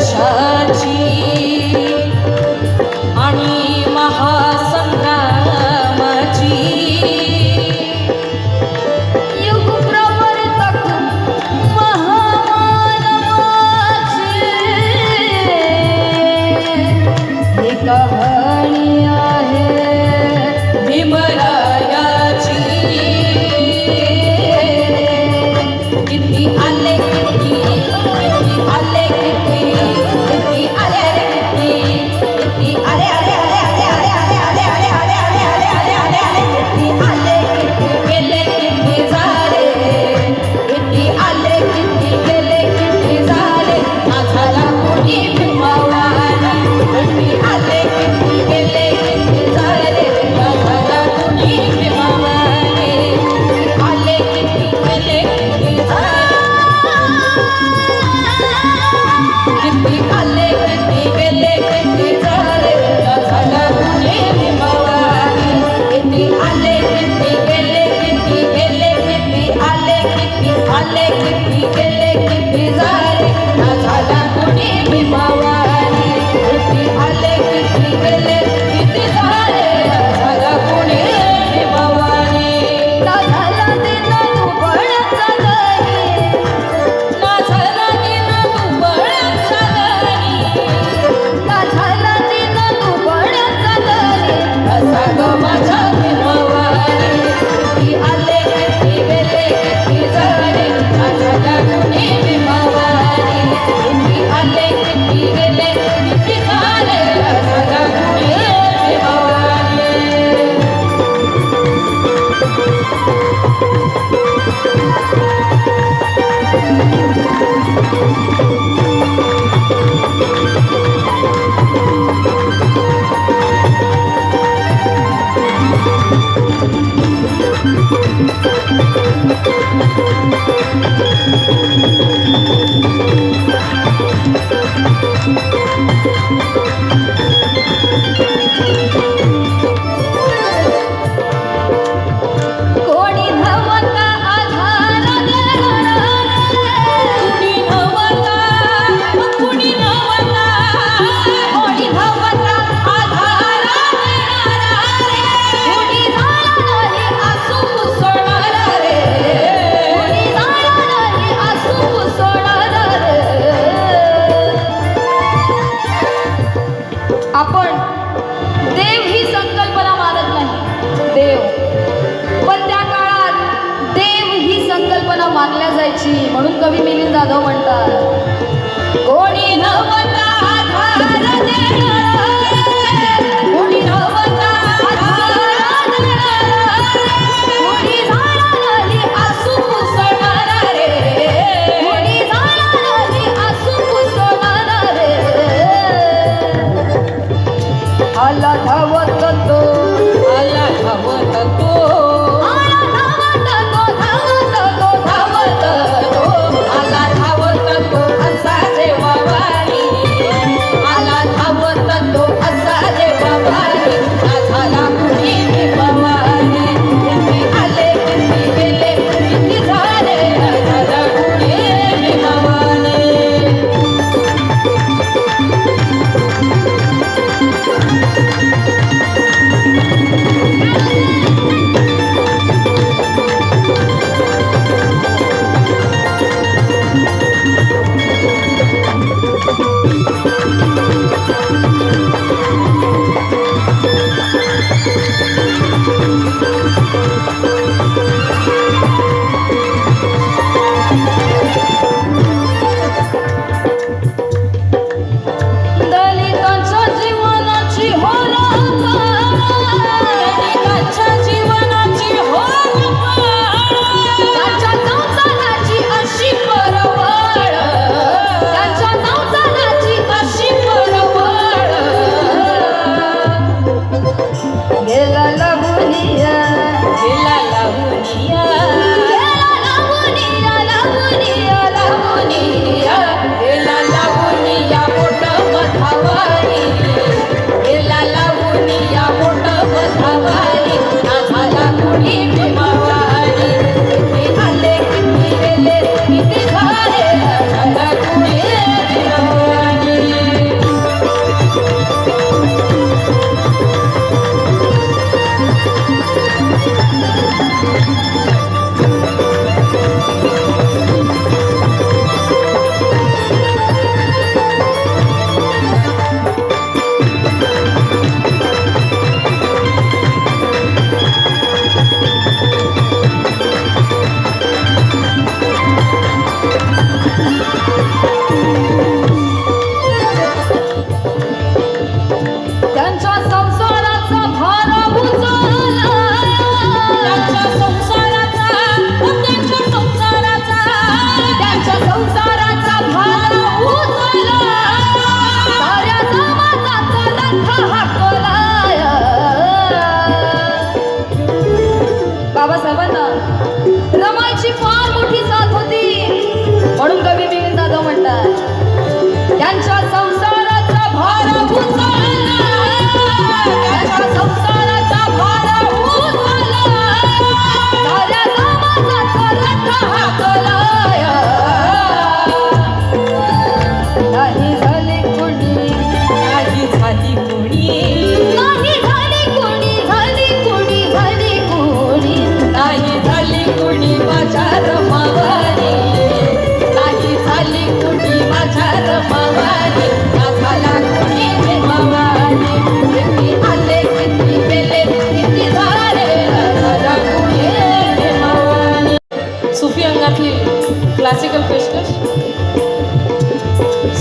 संघर्षाची आणि महासंग्रामाची युगप्रवर्तक महामानवाची ही कहाणी आहे भीमरायाची. किती आले किती आले किती आले किती आले आले आले आले आले आले आले आले आले आले आले आले आले किती आले किती गेले किती झाले किती आले किती गेले किती झाले माझा कोणी भीमावानी किती आले किती गेले किती झाले माझा कोणी भीमावानी आले किती गेले किती झाले किती आले किती गेले किती झाले झाला तुझे भीमावानी किती आले किती गेले किती आले किती गेले किती झाले झाला तुझे भीमावानी किती आले किती गेले किती झाले झाला कोणी भीमावानी. ना झाला दिन दुबळाचा गणी ना झाला दिन दुबळाचा गणी ना झाला दिन दुबळाचा गणी असा ग माझ्या भीमावानी किती आले किती गेले किती झाले झाला कोणी भीमावानी किती आले किती गेले किती झाले झाला कोणी भीमावानी. कोणी नव्हता आधार देणारा कुणी नव्हता कुणी नव्हता कोणी नव्हता आधार देणारा कुणी झाला नाही आसू पुसणारा रे कुणी झाला नाही आसू पुसणारा रे. आपण देव ही संकल्पना मानत नाही देव पण त्या काळात देव ही संकल्पना मानल्या जायची म्हणून कवी मिलिंद जाधव म्हणतात कोणी नव्हता आधार देणारा कोणी नव्हता आधार देणारा कोणी झाला नाही आसू पुसणारा रे कोणी झाला नाही आसू पुसणारा रे. आला धावत तो आला धावत तो आला धावत तो धावत तो आला धावत तो असा देवावानी आला धावत तो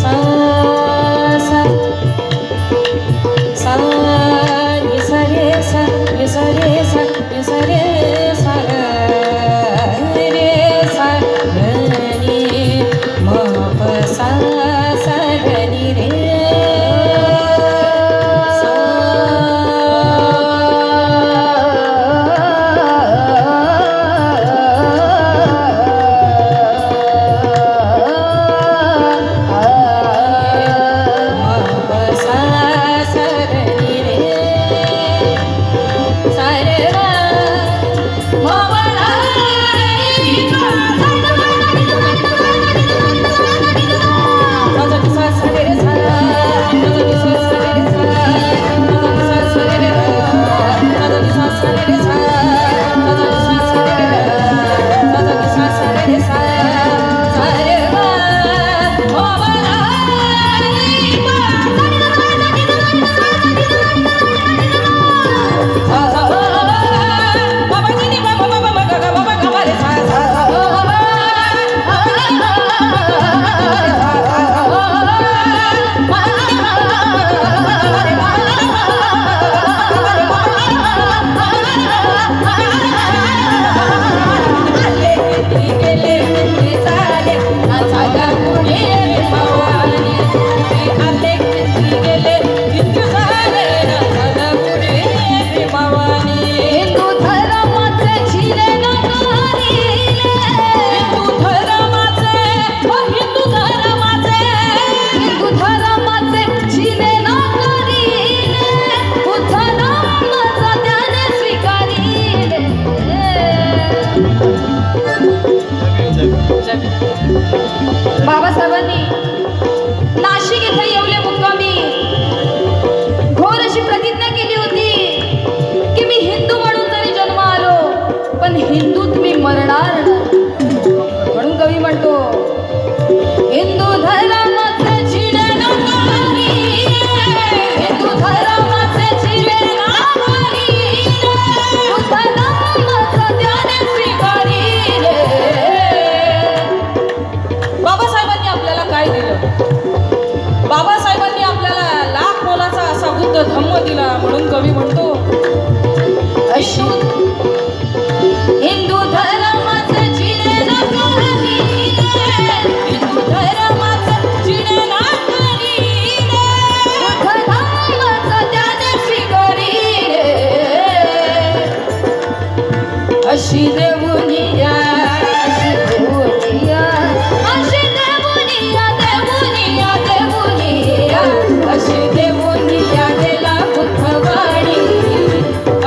सा सा सा नि सा रे सा नि सा रे सा नि सा रे सा रे सा ध नि म प सा सा ध नि रे सा बाबासाहेबांनी नाशिक येथे येवले मुक्कामी घोर अशी प्रतिज्ञा केली होती की मी हिंदू म्हणून जरी जन्म आलो पण हिंदूत मी मरणार नाही. म्हणून कवी म्हणतो हिंदू धर्माचे चिरे नाकारी हिंदू धर्माचे चिरे नाकारी बुद्ध धम्माचा त्याने स्वीकारी रे. बाबासाहेबांनी आपल्याला काय दिलं? बाबासाहेबांनी आपल्याला लाख मोलाचा असा बुद्ध धम्म दिला. म्हणून कवी म्हणतो अशी हिंदू धर्माचे चिरे नाकारी हिंदू धर्माचे चिरे नाकारी बुद्ध धम्माचा त्याने स्वीकारी रे. अशी देवुनिया अशी देवुनिया अशी देवुनिया देवुनिया देवुनिया अशी देवुनिया गेला बुद्धवाणी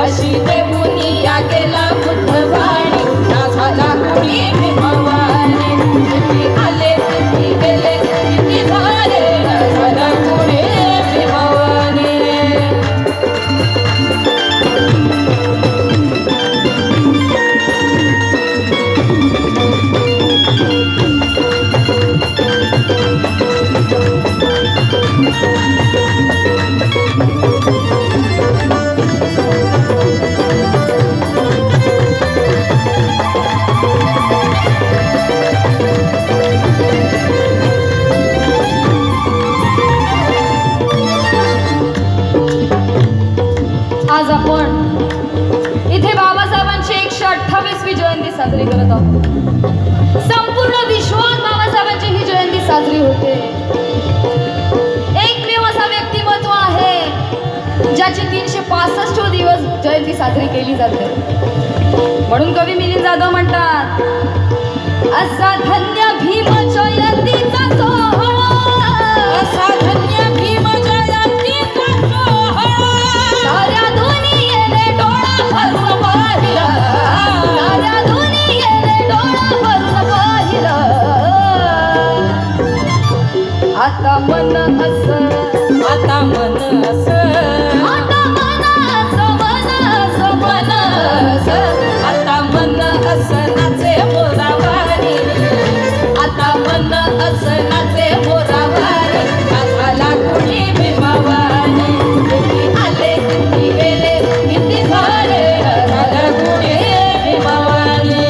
अशी देवुनिया गेला बुद्धवाणी ना झाला कुणी भीमवाणी किती आले किती गेले किती झाले ना झाला कुणी भीमवाणी. आज आपण इथे बाबासाहेबांची 128वी जयंती साजरी करत आहोत. संपूर्ण विश्वात बाबासाहेबांची ही जयंती साजरी होते. एकमेव असा व्यक्तिमत्व आहे ज्याची 365 दिवस जयंती साजरी केली जाते. म्हणून कवी मिलिंद जाधव म्हणतात असा धन्य भीम जयंतीचा सोहळा असा धन्य भीम जयंतीचा सोहळा साऱ्या दुनियेने डोळा भरून पाहिला साऱ्या दुनियेने डोळा भरून पाहिला. आता मन असं आता मन असं आता मन असं मन असं मन असं आता मन असं नाचे मोरावारी आता मन असं नाचे मोरावारी झाला कुणी भीमावारी किती आले किती गेले किती झाले झाला कुणी भीमावारी.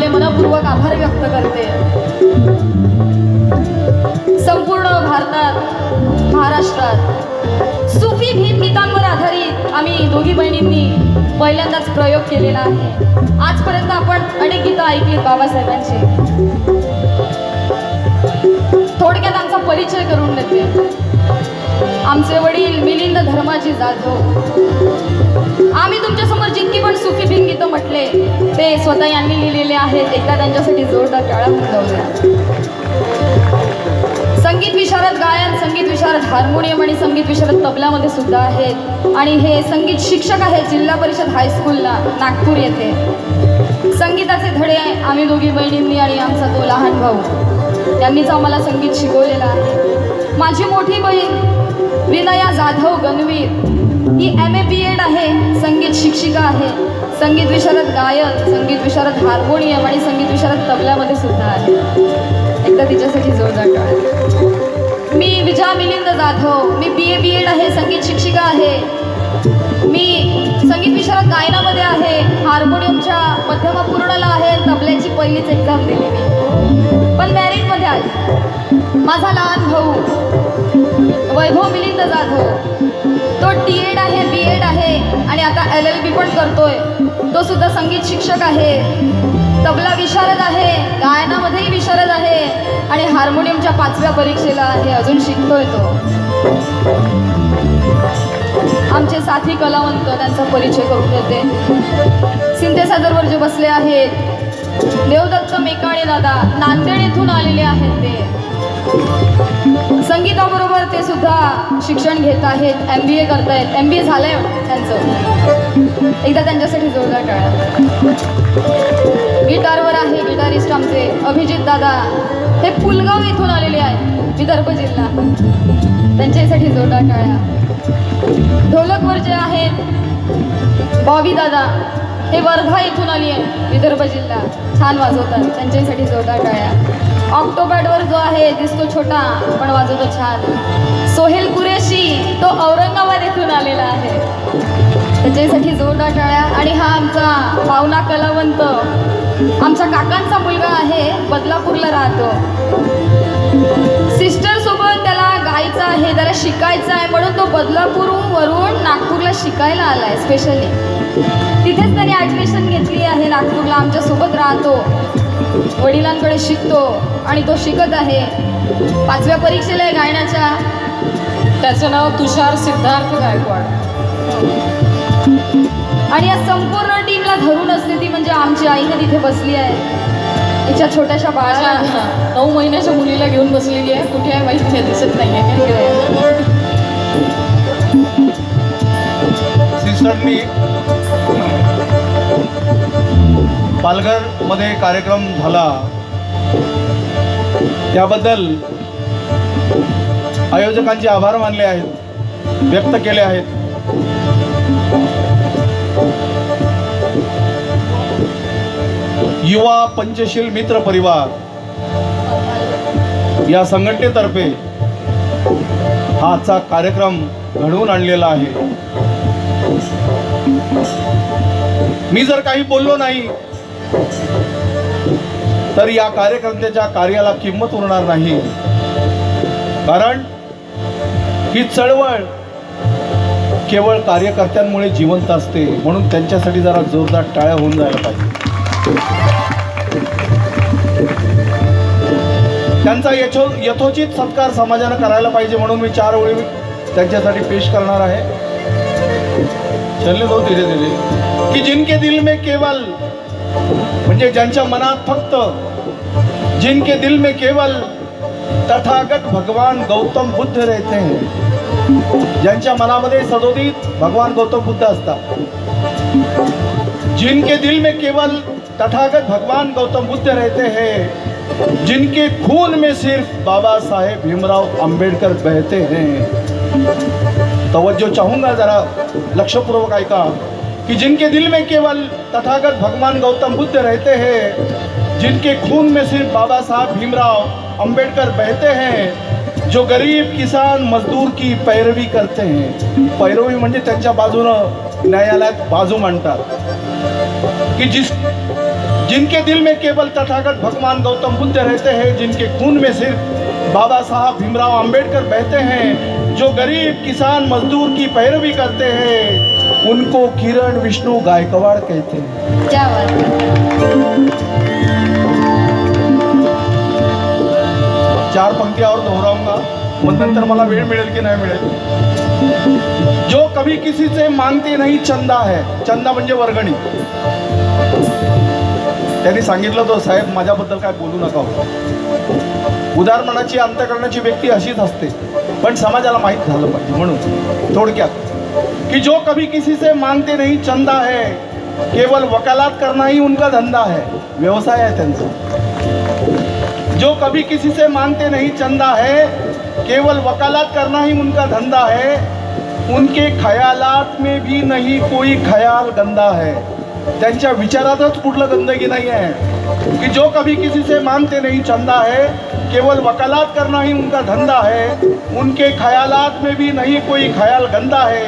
आपले मनपूर्वक आभार व्यक्त करते। संपूर्ण भारतात, महाराष्ट्रात सुफी भीम गीतांवर आधारित आम्ही दोघी बहिणींनी पहिल्यांदाच प्रयोग केलेला आहे। आजपर्यंत आपण अनेक गीतं ऐकलीत बाबासाहेबांची। थोडक्यात आमचा परिचय करून देते। आमचे वडील मिलिंद धर्माजी जाधव। आम्ही तुमच्यासमोर जितकी पण सुफी भीम गीतं म्हटले ते स्वतः यांनी लिहिलेले आहेत। एकदा त्यांच्यासाठी जोरदार टाळ्या वाजवूया। संगीत विशारद गायन, संगीत विशारद हार्मोनियम आणि संगीत विशारद तबल्यामध्ये सुद्धा आहेत आणि हे संगीत शिक्षक आहेत जिल्हा परिषद हायस्कूलला नागपूर येथे। संगीताचे धडे आम्ही दोघी बहिणींनी आणि आमचा तो लहान भाऊ यांनीच आम्हाला संगीत शिकवलेलं आहे। माझी मोठी बहीण विनया जाधव गणवीर ही MA BEd आहे, संगीत शिक्षिका आहे। संगीत विशारद गायन, संगीत विशारद हार्मोनियम आणि संगीत विशारद तबल्यामध्ये सुद्धा आहे। एकदा तिच्यासाठी जोरदार टाळ्या। मी विजया मिलिंद जाधव, मी BA BEd आहे, संगीत शिक्षिका आहे। मी संगीत विशारद गायनामध्ये आहे, हार्मोनियमच्या मध्यमापूर्णला आहे, तबल्याची पहिलीच एक्झाम दिली मी, पण मॅरिटमध्ये आली। माझा लहान भाऊ वैभव मिलिंद जाधव, तो DEd आहे, BEd आहे आणि आता LLB पण करतोय। तो सुद्धा संगीत शिक्षक आहे, तबला विशारद आहे, गायनामध्येही विशारद आहे आणि हार्मोनियमच्या 5व्या परीक्षेला आहे, अजून शिकतोय तो। आमचे साथी कलावंत, त्यांचा परिचय करून देते। सिंथेसायझरवर जे बसले आहेत देवदत्त मेकाणे दादा, नांदेड येथून आलेले आहेत ते। संगीताबरोबर ते सुद्धा शिक्षण घेत आहेत, MBA करतायत, MBA झालंय त्यांचं। एकदा त्यांच्यासाठी जोरदार टाळ्या। गिटारवर आहे गिटारिस्ट आमचे अभिजित दादा, हे पुलगाव येथून आलेले आहेत, विदर्भ जिल्हा, त्यांच्यासाठी जोरदार टाळ्या। ढोलकवर जे आहेत बॉबी दादा, हे वर्धा येथून आली आहे, विदर्भ जिल्हा, छान वाजवतात, त्यांच्यासाठी जोरदार टाळ्या। ऑक्टोपॅडवर जो आहे दिसतो छोटा पण वाजवतो छान, सोहेल कुरेशी, तो औरंगाबाद येथून आलेला आहे, त्याच्यासाठी जोरदार टाळ्या। आणि हा आमचा पाहुणा कलावंत आमच्या काकांचा मुलगा आहे, बदलापूरला राहतो। सिस्टर सोबत त्याला गायचं आहे, त्याला शिकायचं आहे म्हणून तो बदलापूरवरून नागपूरला शिकायला आला आहे स्पेशली। तिथेच त्याने ॲडमिशन घेतली आहे नागपूरला, आमच्यासोबत राहतो, वडिलांकडे शिकतो आणि तो शिकत आहे। 5व्या परीक्षेला आहे गायनाच्या। त्याचं नाव तुषार सिद्धार्थ गायकवाड। आणि या संपूर्ण टीमला धरून असते ती म्हणजे आमची आईने तिथे बसली आहे, तिच्या छोट्याशा बाळाला 9 महिन्याच्या मुलीला घेऊन बसलेली आहे। कुठे आहे माहिती दिसत नाही आहे। सिस्टरनी पालघरमध्ये कार्यक्रम झाला त्याबद्दल आयोजकांचे आभार मानले आहेत, व्यक्त केले आहेत। युवा पंचशील मित्र परिवार या संघटनेतर्फे हा आजचा कार्यक्रम घडवून आणलेला आहे। मी जर काही बोललो नाही तर या कार्यकर्त्याच्या कार्याला किंमत उरणार नाही, कारण ही चळवळ केवळ कार्यकर्त्यांमुळे जिवंत असते, म्हणून त्यांच्यासाठी जरा जोरदार टाळ्या होऊन जायला पाहिजे। त्यांचा यथोचित सत्कार समाजानं करायला पाहिजे, म्हणून मी 4 ओळी त्यांच्यासाठी पेश करणार आहे। चलने दो धीरे धीरे। कि जिनके दिल में केवल, म्हणजे ज्यांच्या मनात फक्त, जिनके दिल में केवल तथागत भगवान गौतम बुद्ध रहते हैं, ज्यांच्या मनामध्ये सदोदित भगवान गौतम बुद्ध असतात। जिनके दिल में केवल तथागत भगवान गौतम बुद्ध रहते हैं, जिनके खून में सिर्फ बाबा साहेब भीमराव अंबेडकर बहते हैं। तवज्जो चाहूँगा, जरा लक्ष्यपूर्वक ऐका कि जिनके दिल में केवल तथागत भगवान गौतम बुद्ध रहते हैं, जिनके खून में सिर्फ बाबा साहब भीमराव अंबेडकर बहते हैं, जो गरीब किसान मजदूर की पैरवी करते हैं। पैरवी म्हणजे त्यांच्या बाजूनं न्यायालयात बाजू मांडतात कि जिनके दिल में केवल तथागत भगवान गौतम बुद्ध रहते हैं, जिनके खून में सिर्फ बाबा साहब भीमराव अंबेडकर बहते हैं, जो गरीब किसान मजदूर की पैरवी करते हैं, उनको किरण विष्णु गायकवाड़ कहते हैं। क्या बात है। 4 पंक्तियां और दोहराऊंगा, मग नंतर मला वेळ मिळेल की नाही मिळेल। जो कभी किसी से मांगते नहीं चंदा है, चंदा म्हणजे वर्गणी। त्यांनी सांगितलं तो साहेब माझ्याबद्दल काय बोलू नका हो, उदारमनाची अंतःकरणाची व्यक्ती अशीच असते, पण समाजाला माहीत झालं पाहिजे म्हणून थोडक्यात कि जो कभी किसी से मांगते नहीं चंदा है, केवल वकालत करना ही उनका धंदा है, व्यवसाय है त्यांचा। जो कभी किसी से मांगते नहीं चंदा है, केवल वकालत करना ही उनका धंधा है, उनके ख्यालात में भी नहीं कोई ख्याल गंदा है। त्यांच्या विचारातच कुठलं गंदगी नाही आहे कि जो कभी किसी से मांगते नहीं चंदा है, केवल वकालत करना ही उनका धंधा है, उनके ख्यालात में भी नहीं कोई ख्याल गंदा है।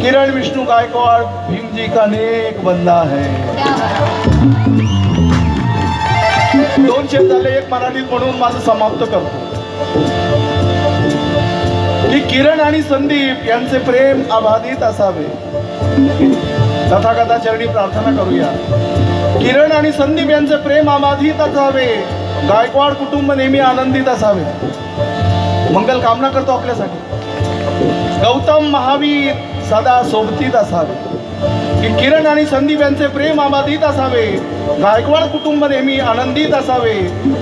किरण विष्णु गायकवाड़ भीम जी का नेक बंदा है। क्या बात है। 2 शब्द झाले, एक मराठीत म्हणून माझं समाप्त करतो की किरण आणि संदीप यांचे प्रेम अबाधित असावे। तथागताचरणी प्रार्थना करूया, किरण आणि संदीप यांचे प्रेम अबाधित असावे, गायकवाड कुटुंब नेहमी आनंदित असावे। मंगल कामना करतो आपल्यासाठी। गौतम महावीर सदा सोबतीत असावे, की किरण आणि संदीप यांचे प्रेम अबाधित असावे, गायकवाड कुटुंब नेहमी आनंदित असावे,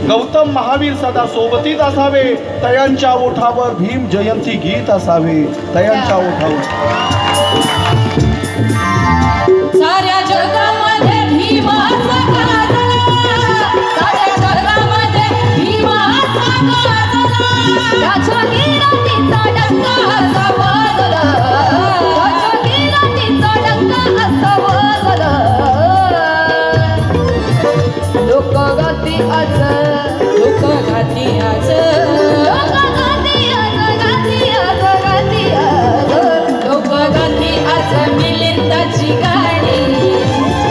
गौतम महावीर सदा सोबतीत असावे, तयांच्या ओठावर भीम जयंती गीत असावे, तयांच्या ओठावर। साऱ्या जगामध्ये भीमाचा गाजला, साऱ्या जगामध्ये भीमाचा गाजला, त्याच्या गिरतीचा डंका असा वाजला, त्याच्या गिरतीचा डंका असा वाजला। लोकगाती आज, लोकगाती आज, लोकगाती आज, गाती आज, गाती आज, लोकगाती आज मिलिंदाची गाडी,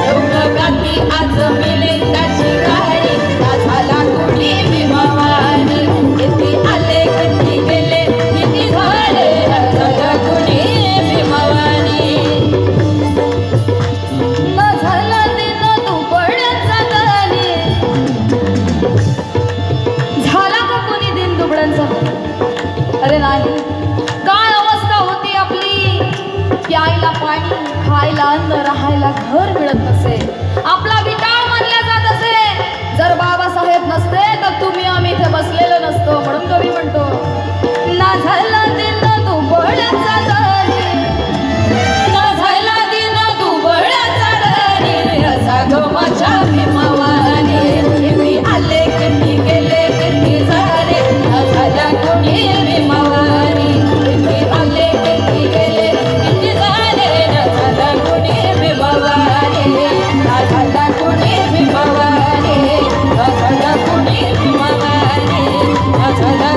लोकगाती आज मिलिंदाची गाडी, का झाला कुणी भीमावानी, किती आले किती गेले किती झाले, झाला कुणी भीमावानी। न झाला दिन दुबळ्याचा गाणी, झाला का कोणी दिन दुबळ्यांचा? अरे नाही, काय अवस्था होती आपली, प्यायला पाणी, खायला अन्न, राहायला घर मिळत नसे, आपला विटाळ मानला जात असे। जर बाबासाहेब नसते तर तुम्ही आम्ही इथे बसलेलो नसतो, म्हणून कवी म्हणतो, ना झाला दिन दुबळ्याचा गाणी, ना झाला दिन दुबळ्याचा गाणी, असा गो माझ्या भीमावानी, किती आले किती गेले किती झाले, ना झाला कोणी भीमावानी, किती आले किती गेले किती झाले, ना झाला कोणी भीमावानी, ना झाला कोणी भीमावानी, ना झाला कोणी भीमावानी, ना झाला